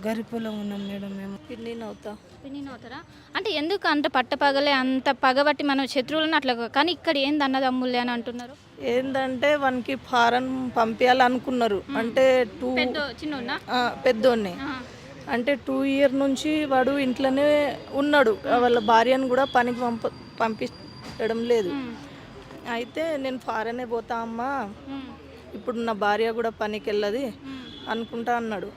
గరిపోలో ఉన్నాం మేడం మేము. పిన్ని అవుతారా అంటే ఎందుకు అంత పట్టపగలే అంత పగబట్టి మనం శత్రువులను అట్లా కానీ ఇక్కడ ఏంది అన్నదమ్ములే అని అంటున్నారు. ఏంటంటే వానికి ఫారెన్ పంపించాలనుకున్నారు. అంటే చిన్న పెద్దోడిని అంటే 2 ఇయర్ నుంచి వాడు ఇంట్లోనే ఉన్నాడు. వాళ్ళ భార్యను కూడా పనికి పంపించడం లేదు. అయితే నేను ఫారెనే పోతా అమ్మా, ఇప్పుడు నా భార్య కూడా పనికి వెళ్ళది అనుకుంటా అన్నాడు.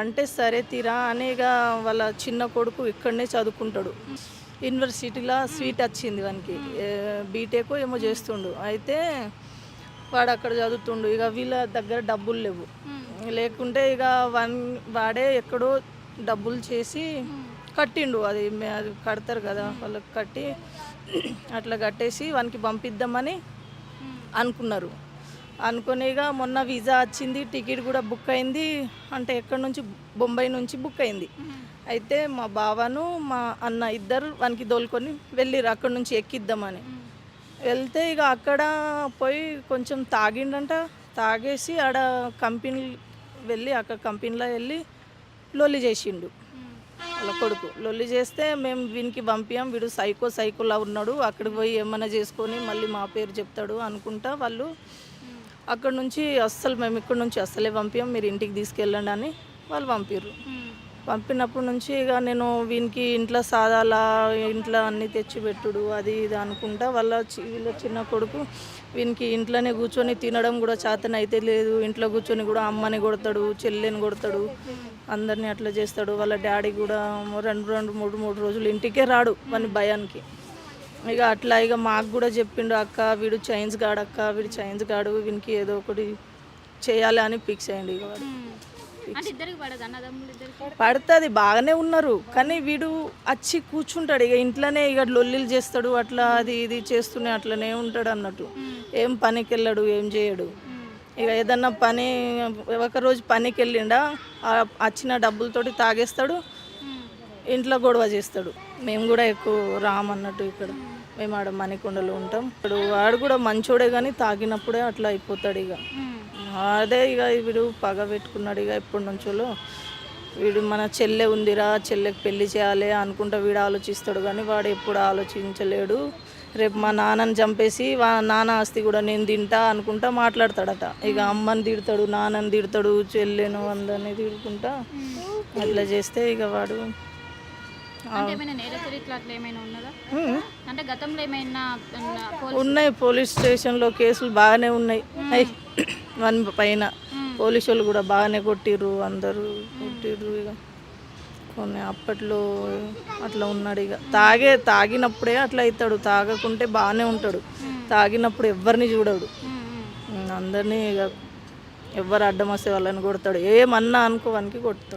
అంటే సరే తీరా అని ఇక వాళ్ళ చిన్న కొడుకు ఇక్కడనే చదువుకుంటాడు. యూనివర్సిటీలో సీట్ వచ్చింది వానికి, బీటెక్ ఏమో చేస్తుండు. అయితే వాడు అక్కడ చదువుతుండు. ఇక వీళ్ళ దగ్గర డబ్బులు లేవు, లేకుంటే ఇక వాడే ఎక్కడో డబ్బులు చేసి కట్టిండు. అది కడతారు కదా వాళ్ళకి, కట్టి అట్లా కట్టేసి వానికి పంపిద్దామని అనుకున్నారు. అనుకునేగా మొన్న వీసా వచ్చింది, టికెట్ కూడా బుక్ అయింది. అంటే ఎక్కడి నుంచి, బొంబాయి నుంచి బుక్ అయింది. అయితే మా బావను మా అన్న ఇద్దరు వానికి దోలుకొని వెళ్ళిరు అక్కడ నుంచి ఎక్కిద్దామని. వెళ్తే ఇక అక్కడ పోయి కొంచెం తాగిండంట. తాగేసి ఆడ కంపెనీ వెళ్ళి అక్కడ కంపెనీలో వెళ్ళి లొల్లి చేసిండు వాళ్ళ కొడుకు. లొల్లి చేస్తే మేము వీనికి పంపించాం, వీడు సైకోలా ఉన్నాడు, అక్కడికి పోయి ఏమైనా చేసుకొని మళ్ళీ మా పేరు చెప్తాడు అనుకుంటా వాళ్ళు అక్కడ నుంచి మేము ఇక్కడ నుంచి అస్సలే పంపించాం, మీరు ఇంటికి తీసుకెళ్ళండి అని వాళ్ళు పంపిర్రు. పంపినప్పటి నుంచి ఇక నేను వీనికి ఇంట్లో సాదాలా, ఇంట్లో అన్నీ తెచ్చిపెట్టుడు అది ఇది అనుకుంటా వీళ్ళ చిన్న కొడుకు వీనికి ఇంట్లోనే కూర్చొని తినడం కూడా చేతన అయితే లేదు. ఇంట్లో కూర్చొని కూడా అమ్మని కొడతాడు, చెల్లెని కొడతాడు, అందరినీ అట్లా చేస్తాడు. వాళ్ళ డాడీ కూడా 2-3 రోజులు ఇంటికే రాడు వాని భయానికి. ఇక అట్లా ఇక మాకు కూడా చెప్పిండు, అక్క వీడు చైన్స్ గాడు, వీనికి ఏదో ఒకటి చేయాలి అని ఫిక్స్ అయ్యిండు. ఇక వాడు పడుతుంది, బాగానే ఉన్నారు. కానీ వీడు వచ్చి కూర్చుంటాడు ఇక ఇంట్లోనే, ఇక లొల్లిలు చేస్తాడు, అట్లా అది ఇది చేస్తూనే అట్లనే ఉంటాడు అన్నట్టు. ఏం పనికి వెళ్ళాడు, ఏం చేయడు. ఇక ఏదన్నా పని, ఒకరోజు పనికి వెళ్ళిండా, వచ్చిన డబ్బులతోటి తాగేస్తాడు, ఇంట్లో గొడవ చేస్తాడు. మేము కూడా ఎక్కువ రామన్నట్టు, ఇక్కడ మేము ఆడ మణికొండలో ఉంటాం. ఇప్పుడు వాడు కూడా మంచోడే కానీ తాగినప్పుడే అట్లా అయిపోతాడు. ఇక అదే ఇక వీడు పగ పెట్టుకున్నాడు. ఇక ఎప్పటి నుంచో వీడు మన చెల్లె ఉందిరా, చెల్లెకి పెళ్లి చేయాలి అనుకుంటా వీడు ఆలోచిస్తాడు. కానీ వాడు ఎప్పుడు ఆలోచించలేడు. రేపు మా నాన్నని చంపేసి నాన్న ఆస్తి కూడా నేను తింటా అనుకుంటా మాట్లాడతాడట. ఇక అమ్మని తిడతాడు, నాన్నని తిడతాడు, చెల్లెను అందరినీ తిడుకుంటా అట్లా చేస్తే ఇక వాడు ఉన్నాయి. పోలీస్ స్టేషన్లో కేసులు బాగానే ఉన్నాయి. వన్ పైన పోలీసు వాళ్ళు కూడా బాగానే కొట్టిర్రు, అందరూ కొట్టిర్రు. ఇక కొన్ని అప్పట్లో అట్లా ఉన్నాడు. ఇక తాగినప్పుడే అట్లా అవుతాడు, తాగకుంటే బాగానే ఉంటాడు. తాగినప్పుడు ఎవరిని చూడడు, అందరినీ ఇక ఎవరు అడ్డం వస్తే వాళ్ళని కొడతాడు. ఏమన్నా అనుకోవానికి కొడతాడు.